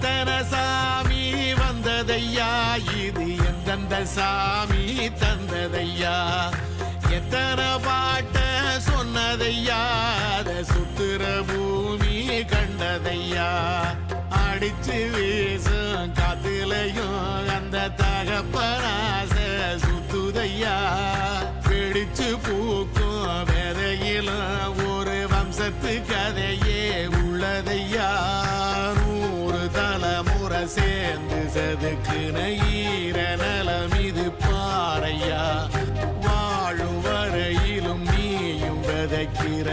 எத்தனை சாமி வந்ததையா, இது எந்தெந்த சாமி தந்ததையா, எத்தனை பாட்ட சொன்னதையா, அத சுத்துற பூமி கண்டதையா, அடிச்சு வீசும் காத்துலையும் அந்த தகப்பனாச சுத்துதையா, பிடிச்சு பூக்கும் வேதையிலும் ஒரு வம்சத்து கதையே உள்ளதையா, 100 தலைமுறை சேர்ந்து செதுக்குன ஈர நலம் இது பாறையா, வாழும் வரையிலும் நீயும் விதைக்கிற